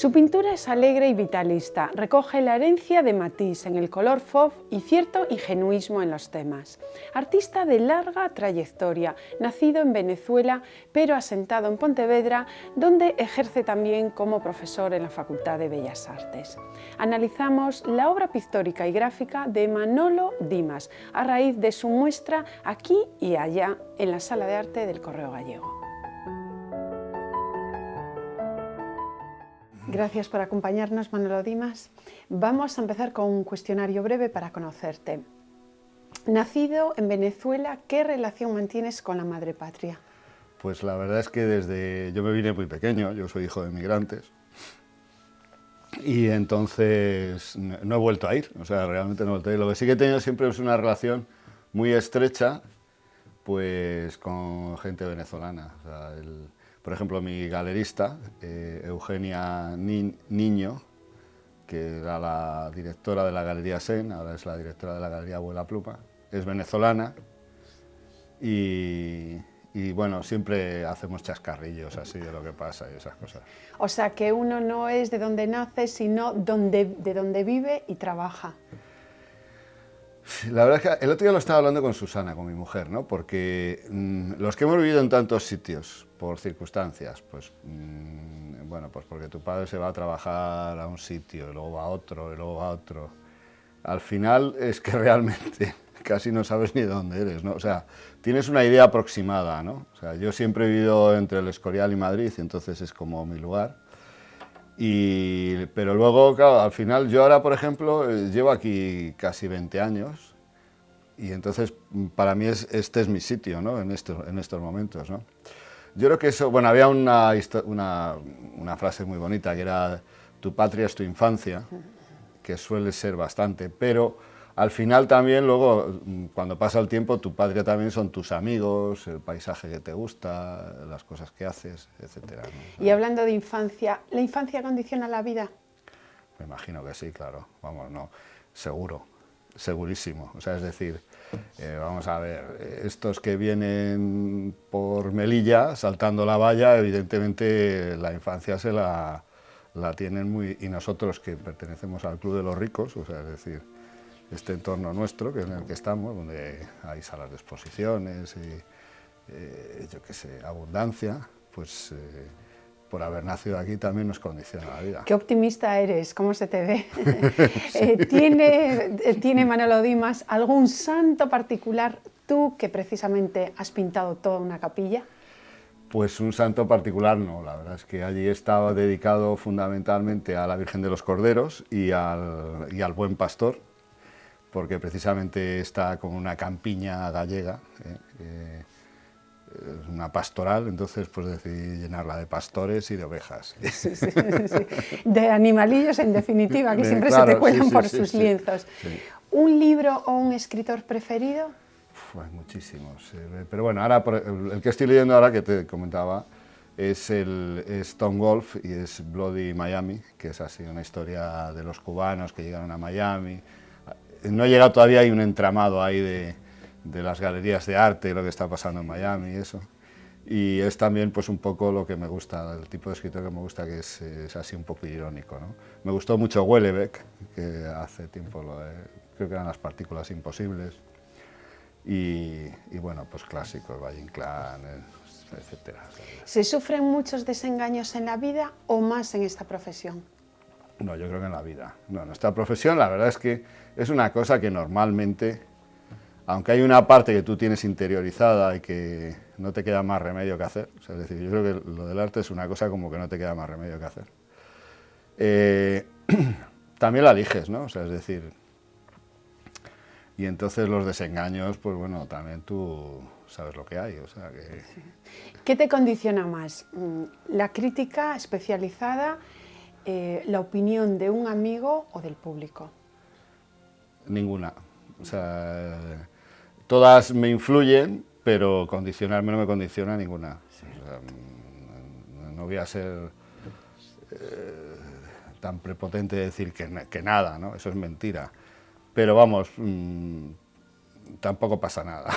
Su pintura es alegre y vitalista, recoge la herencia de Matisse en el color fauve y cierto ingenuismo en los temas. Artista de larga trayectoria, nacido en Venezuela pero asentado en Pontevedra, donde ejerce también como profesor en la Facultad de Bellas Artes. Analizamos la obra pictórica y gráfica de Manolo Dimas a raíz de su muestra aquí y allá en la Sala de Arte del Correo Gallego. Gracias por acompañarnos, Manolo Dimas. Vamos a empezar con un cuestionario breve para conocerte. Nacido en Venezuela, ¿qué relación mantienes con la madre patria? Pues la verdad es que yo me vine muy pequeño, yo soy hijo de inmigrantes, y entonces no he vuelto a ir, o sea, realmente no he vuelto a ir. Lo que sí que he tenido siempre es una relación muy estrecha, pues con gente venezolana. O sea, por ejemplo, mi galerista, Eugenia Niño, que era la directora de la Galería Sen, ahora es la directora de la Galería Abuela Pluma, es venezolana y bueno, siempre hacemos chascarrillos así de lo que pasa y esas cosas. O sea, que uno no es de donde nace, sino de donde vive y trabaja. La verdad es que el otro día lo estaba hablando con Susana, con mi mujer, ¿no? Porque los que hemos vivido en tantos sitios por circunstancias, pues bueno, pues porque tu padre se va a trabajar a un sitio y luego va a otro y luego va a otro. Al final es que realmente casi no sabes ni de dónde eres, ¿no? O sea, tienes una idea aproximada, ¿no? O sea, yo siempre he vivido entre el Escorial y Madrid, y entonces es como mi lugar. Pero luego, claro, al final, yo ahora, por ejemplo, llevo aquí casi 20 años y entonces para mí este es mi sitio, ¿no? en estos momentos, ¿no? Yo creo que eso, bueno, había una frase muy bonita que era tu patria es tu infancia, que suele ser bastante, pero al final también luego, cuando pasa el tiempo, tu patria también son tus amigos, el paisaje que te gusta, las cosas que haces, etcétera, ¿no? Y hablando de infancia, ¿la infancia condiciona la vida? Me imagino que sí, claro, vamos, no, seguro, segurísimo. O sea, es decir, vamos a ver, estos que vienen por Melilla, saltando la valla, evidentemente la infancia la tienen muy... Y nosotros que pertenecemos al Club de los Ricos, o sea, es decir, este entorno nuestro, que es en el que estamos, donde hay salas de exposiciones y, yo qué sé, abundancia, pues por haber nacido aquí también nos condiciona la vida. Qué optimista eres, ¿cómo se te ve? Sí. ¿Tiene Manolo Dimas algún santo particular, tú que precisamente has pintado toda una capilla? Pues un santo particular no, la verdad es que allí estaba dedicado fundamentalmente a la Virgen de los Corderos y al Buen Pastor, porque precisamente está como una campiña gallega, una pastoral, entonces pues decidí llenarla de pastores y de ovejas. Sí, sí, sí. De animalillos en definitiva, que siempre claro, se te cuelan por sus lienzos. Sí. ¿Un libro o un escritor preferido? Hay muchísimos, pero bueno, ahora el que estoy leyendo ahora, que te comentaba, es Tom Wolfe y es Bloody Miami, que es así una historia de los cubanos que llegaron a Miami. No he llegado todavía, hay un entramado ahí de las galerías de arte, lo que está pasando en Miami y eso. Y es también pues un poco lo que me gusta, el tipo de escritor que me gusta, que es así un poco irónico, ¿no? Me gustó mucho Houellebecq, que hace tiempo creo que eran Las partículas imposibles. Y bueno, pues clásicos, Valle Inclán, etcétera. ¿Se sufren muchos desengaños en la vida o más en esta profesión? No, yo creo que en la vida. No, nuestra profesión, la verdad es que es una cosa que normalmente, aunque hay una parte que tú tienes interiorizada y que no te queda más remedio que hacer, o sea, es decir, yo creo que lo del arte es una cosa como que no te queda más remedio que hacer. También la eliges, ¿no? O sea, es decir, y entonces los desengaños, pues bueno, también tú sabes lo que hay, o sea que... Sí. ¿Qué te condiciona más? ¿La crítica especializada, la opinión de un amigo o del público? Ninguna. O sea, todas me influyen, pero condicionarme no me condiciona ninguna. Sí. O sea, no voy a ser tan prepotente de decir que nada, ¿no? Eso es mentira. Pero vamos, tampoco pasa nada.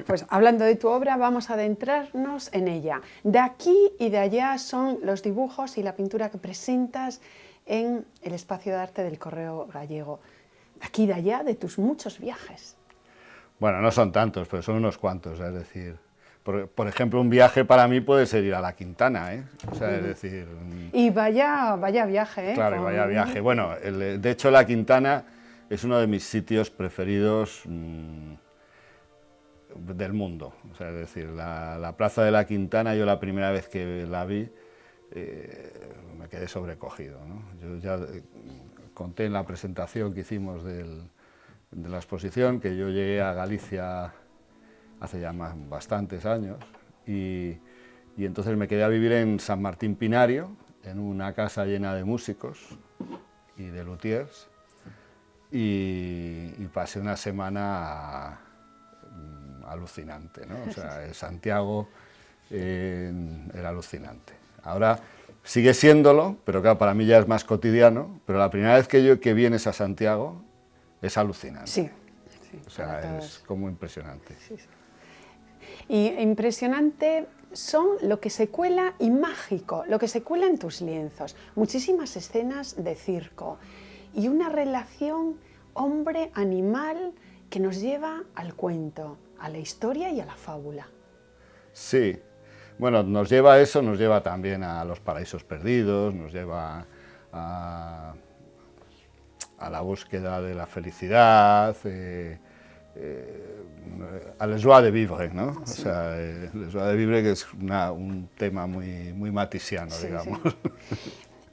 Pues hablando de tu obra, vamos a adentrarnos en ella. De aquí y de allá son los dibujos y la pintura que presentas en el espacio de arte del Correo Gallego. De aquí y de allá, de tus muchos viajes. Bueno, no son tantos, pero son unos cuantos, es decir, por ejemplo, un viaje para mí puede ser ir a la Quintana, ¿eh? O sea, es decir... Y vaya viaje, ¿eh? Claro, vaya viaje. Bueno, de hecho la Quintana es uno de mis sitios preferidos del mundo. O sea, es decir, la plaza de la Quintana, yo la primera vez que la vi, me quedé sobrecogido, ¿no? Yo ya conté en la presentación que hicimos de la exposición que yo llegué a Galicia hace ya bastantes años y entonces me quedé a vivir en San Martín Pinario, en una casa llena de músicos y de luthiers, y pasé una semana alucinante, ¿no? O sea, Santiago era alucinante. Ahora sigue siéndolo, pero claro, para mí ya es más cotidiano, pero la primera vez que vienes a Santiago es alucinante. Sí. O sea, es como impresionante. Sí. Y impresionante son lo que se cuela y mágico, lo que se cuela en tus lienzos. Muchísimas escenas de circo y una relación hombre-animal que nos lleva al cuento, a la historia y a la fábula. Sí, bueno, nos lleva a eso, nos lleva también a los paraísos perdidos, nos lleva a la búsqueda de la felicidad, a la joie de vivre, ¿no? Sí. O sea, la joie de vivre, que es un tema muy matisiano, sí, digamos. Sí.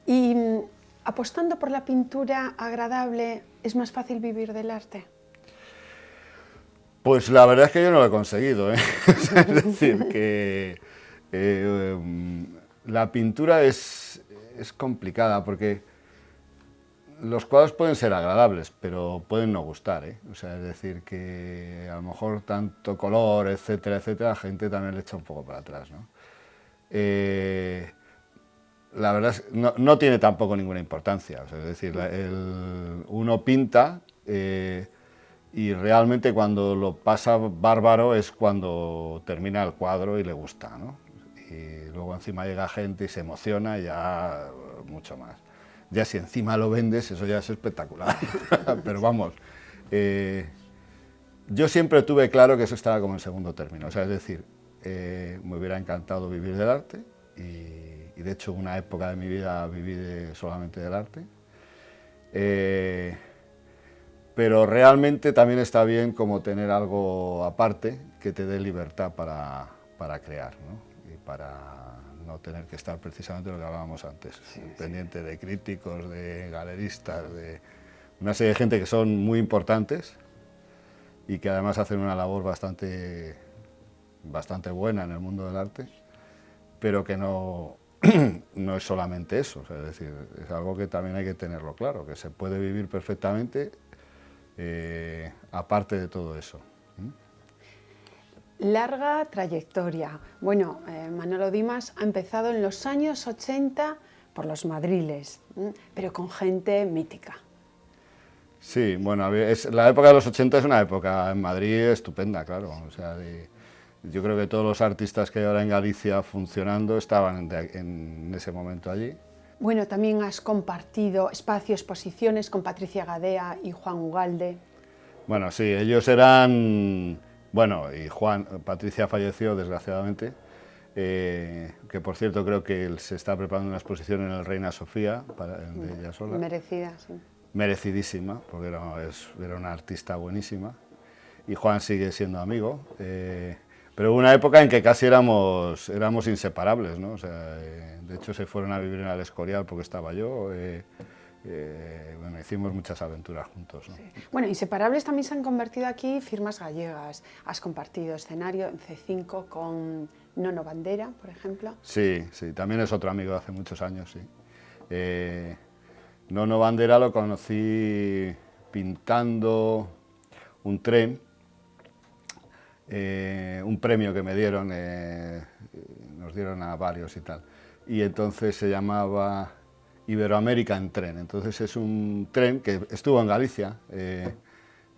Y apostando por la pintura agradable, ¿es más fácil vivir del arte? Pues la verdad es que yo no lo he conseguido, ¿eh? Es decir, que la pintura es complicada porque los cuadros pueden ser agradables, pero pueden no gustar, ¿eh? O sea, es decir, que a lo mejor tanto color, etcétera, etcétera, la gente también le echa un poco para atrás, ¿no? La verdad es que no tiene tampoco ninguna importancia, o sea, es decir, uno pinta y realmente cuando lo pasa bárbaro es cuando termina el cuadro y le gusta, ¿no? Y luego encima llega gente y se emociona y ya mucho más. Ya si encima lo vendes, eso ya es espectacular. Pero vamos, yo siempre tuve claro que eso estaba como en segundo término. O sea, es decir, me hubiera encantado vivir del arte y de hecho una época de mi vida viví solamente del arte. Pero realmente también está bien como tener algo aparte que te dé libertad para crear, ¿no? Y para no tener que estar precisamente lo que hablábamos antes, sí, pendiente de críticos, de galeristas, de una serie de gente que son muy importantes y que además hacen una labor bastante buena en el mundo del arte, pero que no es solamente eso, o sea, es decir, es algo que también hay que tenerlo claro, que se puede vivir perfectamente aparte de todo eso. Larga trayectoria. Bueno, Manolo Dimas ha empezado en los años 80 por los Madriles, pero con gente mítica. Sí, bueno, la época de los 80 es una época en Madrid estupenda, claro. O sea, yo creo que todos los artistas que hay ahora en Galicia funcionando estaban en ese momento allí. Bueno, también has compartido espacio, exposiciones con Patricia Gadea y Juan Ugalde. Bueno, sí, ellos eran... Bueno, y Patricia falleció desgraciadamente, que por cierto creo que se está preparando una exposición en el Reina Sofía, de ella sola. Merecida, sí. Merecidísima, porque era una artista buenísima, y Juan sigue siendo amigo, pero hubo una época en que casi éramos inseparables, ¿no? O sea, de hecho se fueron a vivir en el Escorial porque estaba yo. Bueno, hicimos muchas aventuras juntos, ¿no? Sí. Bueno, inseparables también se han convertido aquí firmas gallegas. Has compartido escenario en C5 con Nono Bandera, por ejemplo. Sí, sí, también es otro amigo de hace muchos años, sí. Nono Bandera lo conocí pintando un tren, un premio que me dieron, nos dieron a varios y tal, y entonces se llamaba Iberoamérica en tren. Entonces es un tren que estuvo en Galicia,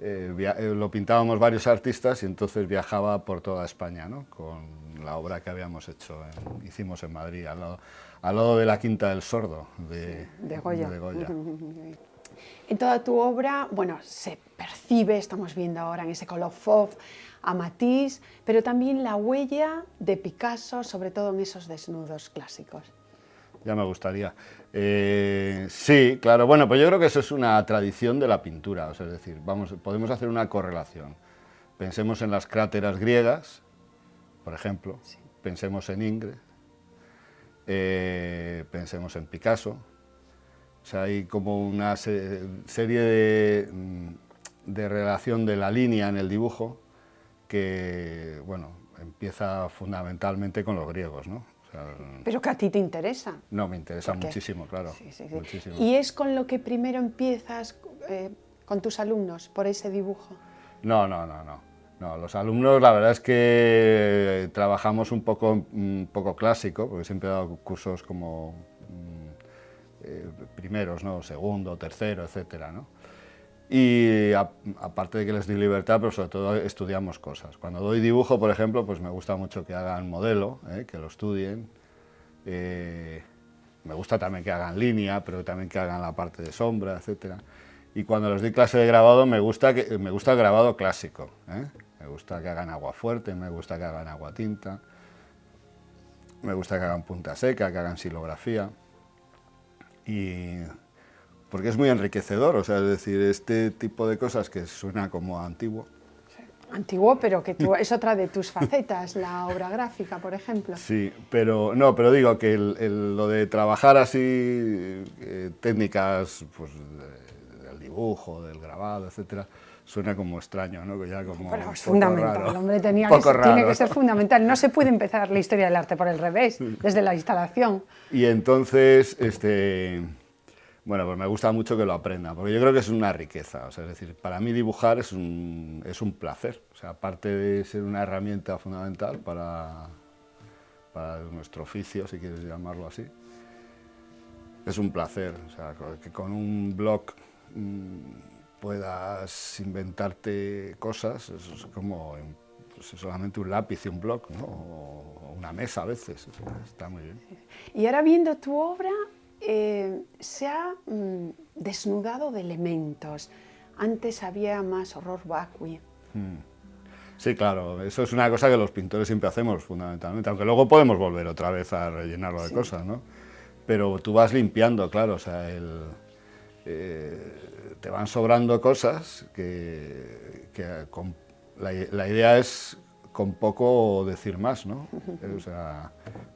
lo pintábamos varios artistas y entonces viajaba por toda España, ¿no? Con la obra que habíamos hecho, hicimos en Madrid, al lado de la Quinta del Sordo, de Goya. de Goya. En toda tu obra, bueno, se percibe, estamos viendo ahora en ese color fauve, a Matisse, pero también la huella de Picasso, sobre todo en esos desnudos clásicos. Ya me gustaría. Sí, claro, bueno, pues yo creo que eso es una tradición de la pintura, o sea, es decir, podemos hacer una correlación. Pensemos en las cráteras griegas, por ejemplo, sí. Pensemos en Ingres, pensemos en Picasso. O sea, hay como una serie de relación de la línea en el dibujo que, bueno, empieza fundamentalmente con los griegos, ¿no? O sea, pero que a ti te interesa. No, me interesa muchísimo, claro. Sí, sí, sí. Muchísimo. ¿Y es con lo que primero empiezas con tus alumnos, por ese dibujo? No, los alumnos, la verdad es que trabajamos un poco clásico, porque siempre he dado cursos como primeros, ¿no? Segundo, tercero, etcétera, ¿no? Y aparte de que les doy libertad, pero sobre todo estudiamos cosas. Cuando doy dibujo, por ejemplo, pues me gusta mucho que hagan modelo, que lo estudien. Me gusta también que hagan línea, pero también que hagan la parte de sombra, etcétera. Y cuando les doy clase de grabado, me gusta el grabado clásico. Me gusta que hagan agua fuerte, me gusta que hagan agua tinta, me gusta que hagan punta seca, que hagan silografía. Y porque es muy enriquecedor, o sea, es decir, este tipo de cosas que suena como antiguo. Sí. Antiguo, pero que es otra de tus facetas, la obra gráfica, por ejemplo. Sí, pero digo que lo de trabajar así, técnicas pues, del dibujo, del grabado, etcétera, suena como extraño, ¿no? Ya como pero es fundamental, raro. El hombre tiene que ser fundamental. No se puede empezar la historia del arte por el revés, desde la instalación. Y entonces, bueno, pues me gusta mucho que lo aprenda, porque yo creo que es una riqueza, o sea, es decir, para mí dibujar es un placer, o sea, aparte de ser una herramienta fundamental para nuestro oficio, si quieres llamarlo así, es un placer, o sea, que con un blog puedas inventarte cosas, eso es como pues, solamente un lápiz y un blog, ¿no? O una mesa a veces, está muy bien. Y ahora viendo tu obra, se ha desnudado de elementos. Antes había más horror vacui. Sí, claro, eso es una cosa que los pintores siempre hacemos, fundamentalmente, aunque luego podemos volver otra vez a rellenarlo de cosas, ¿no? Pero tú vas limpiando, claro, o sea, te van sobrando cosas que la idea es con poco decir más, ¿no? O sea,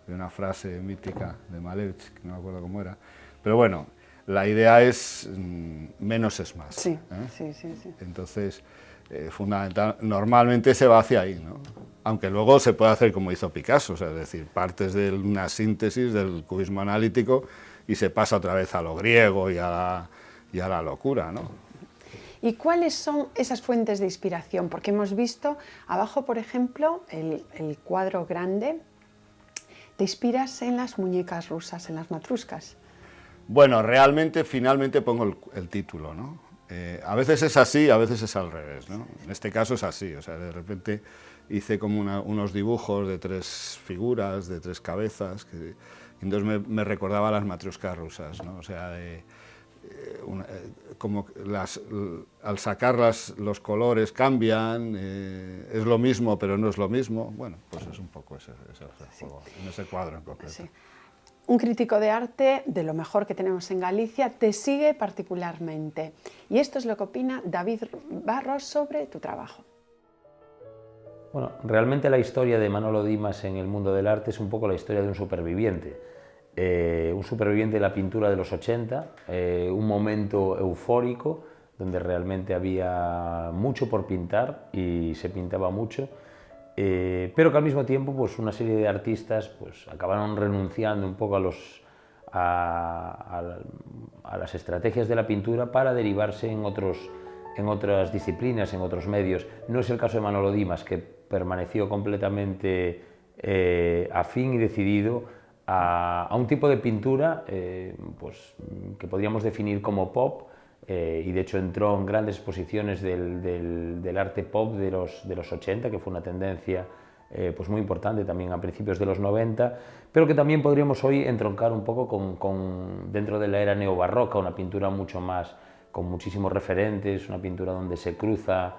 hay una frase mítica de Malevich, que no me acuerdo cómo era, pero bueno, la idea es menos es más. Sí, sí. Entonces, fundamental, normalmente se va hacia ahí, ¿no? Aunque luego se puede hacer como hizo Picasso, o sea, es decir, partes de una síntesis del cubismo analítico y se pasa otra vez a lo griego y a la locura, ¿no? ¿Y cuáles son esas fuentes de inspiración? Porque hemos visto abajo, por ejemplo, el cuadro grande. ¿Te inspiras en las muñecas rusas, en las matruscas? Bueno, realmente, finalmente pongo el título, ¿no? A veces es así, a veces es al revés, ¿no? En este caso es así, o sea, de repente hice como unos dibujos de 3 figuras, de 3 cabezas, y entonces me recordaba a las matruscas rusas, ¿no? O sea, como al sacarlas los colores cambian, es lo mismo pero no es lo mismo, bueno, pues es un poco ese juego, en ese cuadro en concreto. Sí. Un crítico de arte de lo mejor que tenemos en Galicia te sigue particularmente y esto es lo que opina David Barros sobre tu trabajo. Bueno, realmente la historia de Manolo Dimas en el mundo del arte es un poco la historia de un superviviente de la pintura de los 80, un momento eufórico donde realmente había mucho por pintar y se pintaba mucho, pero que al mismo tiempo pues, una serie de artistas pues, acabaron renunciando un poco a las estrategias de la pintura para derivarse en otras disciplinas, en otros medios. No es el caso de Manolo Dimas, que permaneció completamente afín y decidido a un tipo de pintura pues, que podríamos definir como pop, y de hecho entró en grandes exposiciones del arte pop de los 80, que fue una tendencia pues muy importante también a principios de los 90, pero que también podríamos hoy entroncar un poco dentro de la era neobarroca, una pintura mucho más, con muchísimos referentes, una pintura donde se cruzan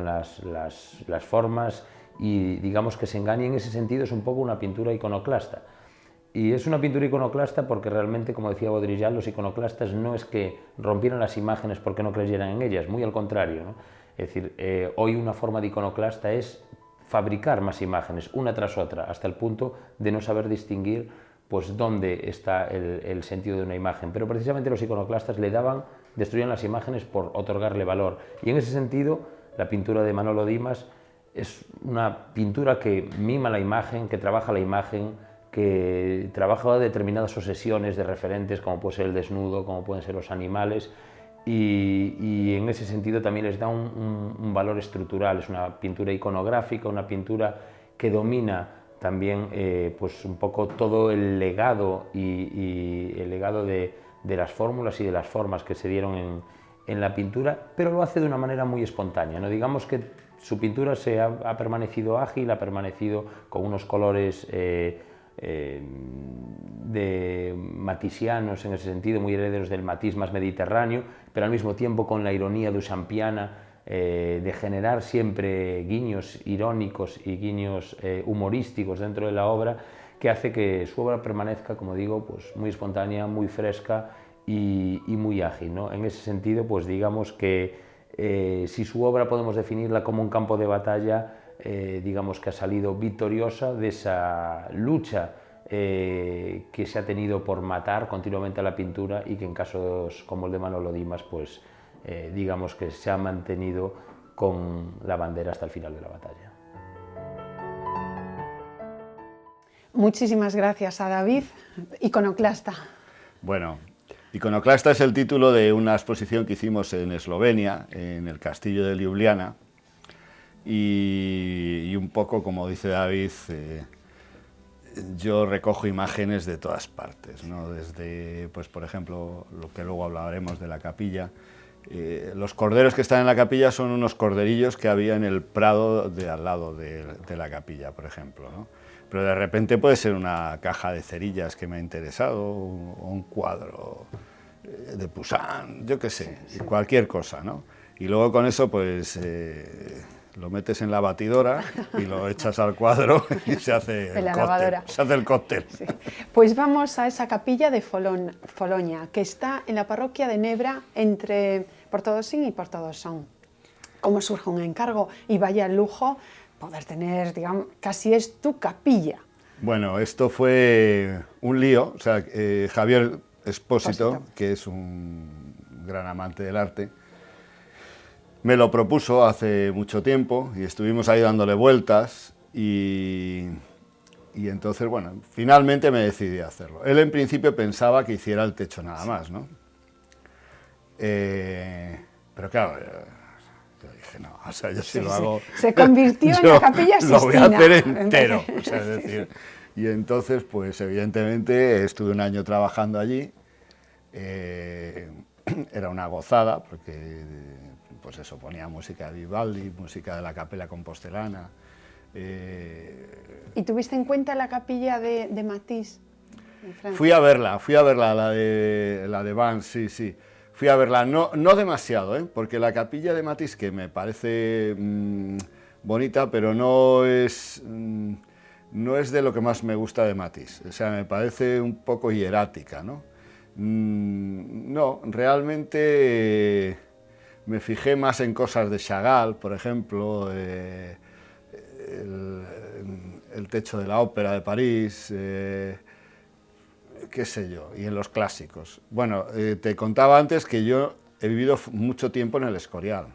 las formas, y digamos que se engaña en ese sentido, es un poco una pintura iconoclasta. Y es una pintura iconoclasta porque realmente, como decía Baudrillard, los iconoclastas no es que rompieran las imágenes porque no creyeran en ellas, muy al contrario, ¿no? Es decir, hoy una forma de iconoclasta es fabricar más imágenes, una tras otra, hasta el punto de no saber distinguir pues dónde está el sentido de una imagen. Pero precisamente los iconoclastas destruían las imágenes por otorgarle valor. Y en ese sentido, la pintura de Manolo Dimas es una pintura que mima la imagen, que trabaja la imagen, que trabaja determinadas obsesiones de referentes, como puede ser el desnudo, como pueden ser los animales, y en ese sentido también les da un valor estructural. Es una pintura iconográfica, una pintura que domina también pues un poco todo el legado y el legado de las fórmulas y de las formas que se dieron en la pintura, pero lo hace de una manera muy espontánea, ¿no? Digamos que su pintura ha permanecido ágil, ha permanecido con unos colores de matisianos, en ese sentido, muy herederos del matiz más mediterráneo, pero al mismo tiempo con la ironía duchampiana, de generar siempre guiños irónicos y guiños humorísticos dentro de la obra, que hace que su obra permanezca, como digo, pues muy espontánea, muy fresca y muy ágil, ¿no? En ese sentido, pues digamos que si su obra podemos definirla como un campo de batalla, digamos que ha salido victoriosa de esa lucha que se ha tenido por matar continuamente a la pintura, y que en casos como el de Manolo Dimas, pues digamos que se ha mantenido con la bandera hasta el final de la batalla. Muchísimas gracias a David, iconoclasta. Bueno, iconoclasta es el título de una exposición que hicimos en Eslovenia, en el castillo de Ljubljana, y un poco, como dice David, yo recojo imágenes de todas partes, ¿no? Desde, pues, por ejemplo, lo que luego hablaremos de la capilla. Los corderos que están en la capilla son unos corderillos que había en el prado de al lado de la capilla, por ejemplo, ¿no? Pero de repente puede ser una caja de cerillas que me ha interesado, o un cuadro de Poussin, yo qué sé, sí, cualquier cosa, ¿no? Y luego con eso, pues, lo metes en la batidora y lo echas al cuadro y se hace el cóctel. Se hace el cóctel. Sí. Pues vamos a esa capilla de Folonia, que está en la parroquia de Nebra, entre Portodosín y Portodosón. ¿Cómo surge un encargo? Y vaya lujo poder tener, digamos, casi es tu capilla. Bueno, esto fue un lío. O sea, Javier Espósito, que es un gran amante del arte, me lo propuso hace mucho tiempo y estuvimos ahí dándole vueltas, y entonces, bueno, finalmente me decidí a hacerlo. Él en principio pensaba que hiciera el techo nada más, ¿no? Pero claro, yo dije, no, o sea, yo si lo hago... Se convirtió en la Capilla Sistina. Lo voy a hacer entero, o sea, es decir... Y entonces, pues evidentemente, estuve un año trabajando allí. Era una gozada, porque, pues eso, ponía música de Vivaldi, música de la Capella Compostelana. ¿Y tuviste en cuenta la capilla de Matisse? Fui a verla, la de Vans, sí. Fui a verla, no demasiado, porque la capilla de Matisse, que me parece bonita, pero no es de lo que más me gusta de Matisse. O sea, me parece un poco hierática, ¿no? No, realmente me fijé más en cosas de Chagall, por ejemplo, el techo de la Ópera de París, qué sé yo, y en los clásicos. Bueno, te contaba antes que yo he vivido mucho tiempo en el Escorial,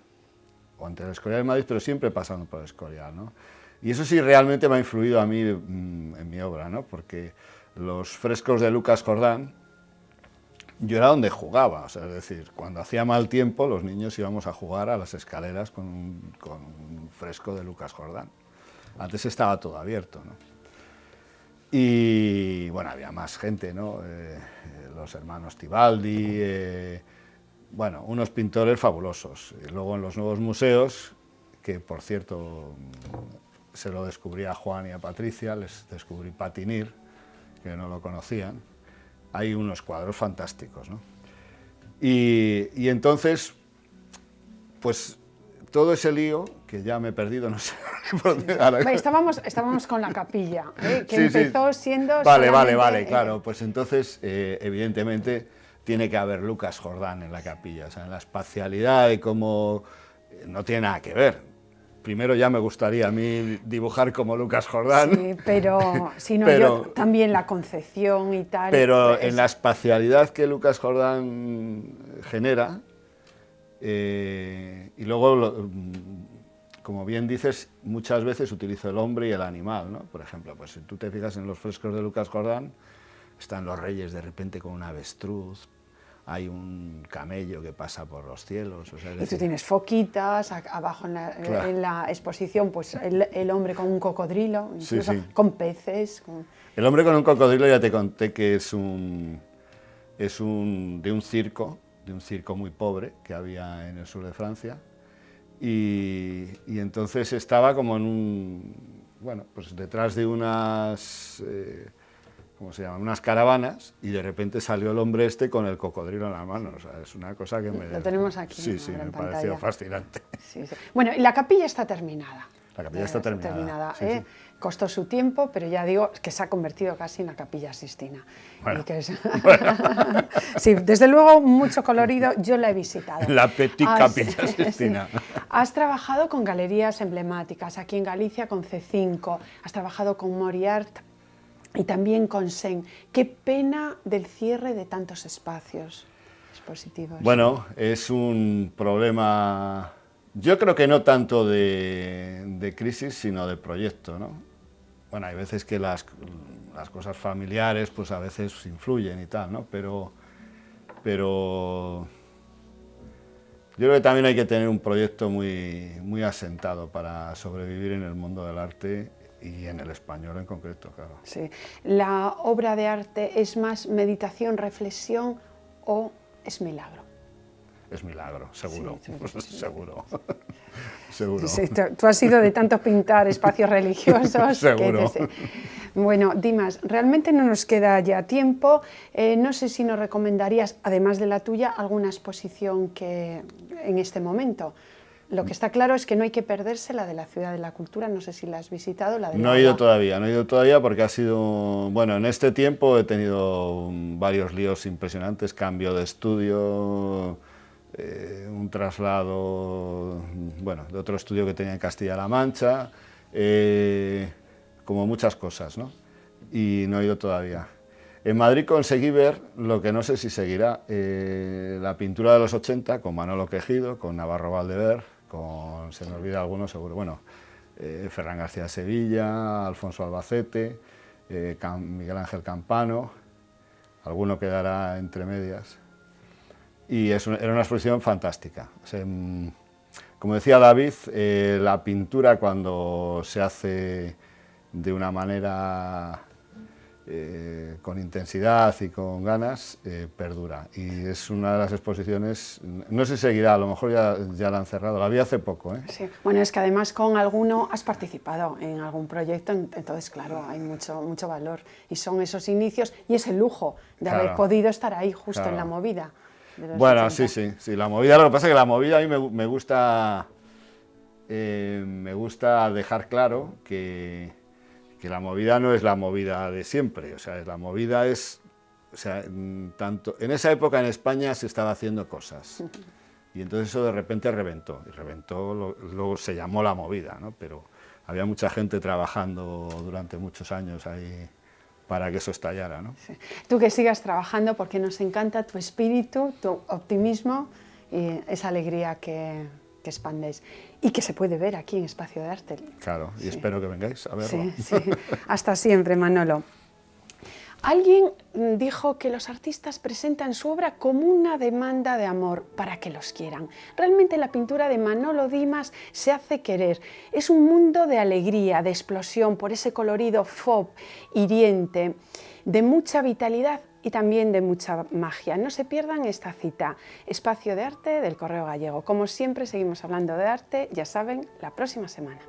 o entre el Escorial y Madrid, pero siempre pasando por el Escorial, ¿no? Y eso sí realmente me ha influido a mí en mi obra, ¿no? Porque los frescos de Lucas Jordán, yo era donde jugaba, o sea, es decir, cuando hacía mal tiempo, los niños íbamos a jugar a las escaleras con un fresco de Lucas Jordán. Antes estaba todo abierto, ¿no? Y bueno, había más gente, ¿no? Los hermanos Tibaldi, bueno, unos pintores fabulosos. Y luego en los nuevos museos, que por cierto se lo descubrí a Juan y a Patricia, les descubrí Patinir, que no lo conocían, hay unos cuadros fantásticos, ¿no? Y entonces, pues todo ese lío, que ya me he perdido, no sé por dónde. Estábamos con la capilla, que Sí, sí. empezó siendo Vale, solamente, claro, pues entonces, evidentemente, tiene que haber Lucas Jordán en la capilla, o sea, en la espacialidad y cómo no tiene nada que ver. Primero ya me gustaría a mí dibujar como Lucas Jordán. Sí, pero si no, yo también la concepción y tal. Pero en la espacialidad que Lucas Jordán genera, y luego, como bien dices, muchas veces utilizo el hombre y el animal, ¿no? Por ejemplo, pues si tú te fijas en los frescos de Lucas Jordán, están los reyes de repente con un avestruz, hay un camello que pasa por los cielos. O sea, y tú tienes foquitas, abajo en la exposición, pues el hombre con un cocodrilo, incluso sí. con peces. El hombre con un cocodrilo ya te conté que es de un circo muy pobre que había en el sur de Francia, y entonces estaba como bueno, pues detrás de unas... ¿cómo se llaman? Unas caravanas, y de repente salió el hombre este con el cocodrilo en la mano. O sea, es una cosa que me... Lo tenemos aquí. Sí, sí, me pareció fascinante. Sí, sí. Bueno, y la capilla está terminada. La capilla está terminada. Sí, sí. Costó su tiempo, pero ya digo que se ha convertido casi en la Capilla Sixtina. Bueno, Sí, desde luego mucho colorido, yo la he visitado. La Petit Capilla Sixtina. Sí. Has trabajado con galerías emblemáticas, aquí en Galicia con C5, has trabajado con Moriart y también con Sen. Qué pena del cierre de tantos espacios expositivos. Bueno, es un problema, yo creo que no tanto de crisis, sino de proyecto, ¿no? Bueno, hay veces que las cosas familiares, pues a veces influyen y tal, ¿no? Pero yo creo que también hay que tener un proyecto muy asentado para sobrevivir en el mundo del arte, y en el español en concreto, claro. Sí. ¿La obra de arte es más meditación, reflexión o es milagro? Es milagro, seguro, sí, seguro. Seguro. Sí, tú has sido de tanto pintar espacios religiosos. Seguro. Bueno, Dimas, realmente no nos queda ya tiempo. No sé si nos recomendarías, además de la tuya, alguna exposición que en este momento. Lo que está claro es que no hay que perderse la de la Ciudad de la Cultura, no sé si la has visitado. No he ido todavía porque ha sido, bueno, en este tiempo he tenido varios líos impresionantes, cambio de estudio, un traslado, bueno, de otro estudio que tenía en Castilla-La Mancha, como muchas cosas, ¿no? Y no he ido todavía. En Madrid conseguí ver, lo que no sé si seguirá, la pintura de los 80 con Manolo Quejido, con Navarro Valdever, se me olvida alguno seguro, bueno, Ferran García Sevilla, Alfonso Albacete, Miguel Ángel Campano, alguno quedará entre medias. Y era una exposición fantástica. O sea, como decía David, la pintura cuando se hace de una manera con intensidad y con ganas, perdura. Y es una de las exposiciones, no sé si seguirá, a lo mejor ya la han cerrado, la vi hace poco. Sí. Bueno, es que además con alguno has participado en algún proyecto, entonces claro, hay mucho valor. Y son esos inicios y ese lujo de haber podido estar ahí justo en la movida. Bueno, sí, la movida, lo que pasa es que la movida a mí me gusta dejar claro que la movida no es la movida de siempre, o sea, tanto en esa época en España se estaba haciendo cosas, y entonces eso de repente reventó, luego se llamó la movida, ¿no? Pero había mucha gente trabajando durante muchos años ahí para que eso estallara, ¿no? Sí. Tú que sigas trabajando porque nos encanta tu espíritu, tu optimismo y esa alegría que expandéis y que se puede ver aquí en Espacio de Arte. Claro, y espero que vengáis a verlo. Sí. Hasta siempre, Manolo. Alguien dijo que los artistas presentan su obra como una demanda de amor para que los quieran. Realmente la pintura de Manolo Dimas se hace querer. Es un mundo de alegría, de explosión, por ese colorido fauve, hiriente, de mucha vitalidad y también de mucha magia. No se pierdan esta cita. Espacio de Arte del Correo Gallego. Como siempre seguimos hablando de arte, ya saben, la próxima semana.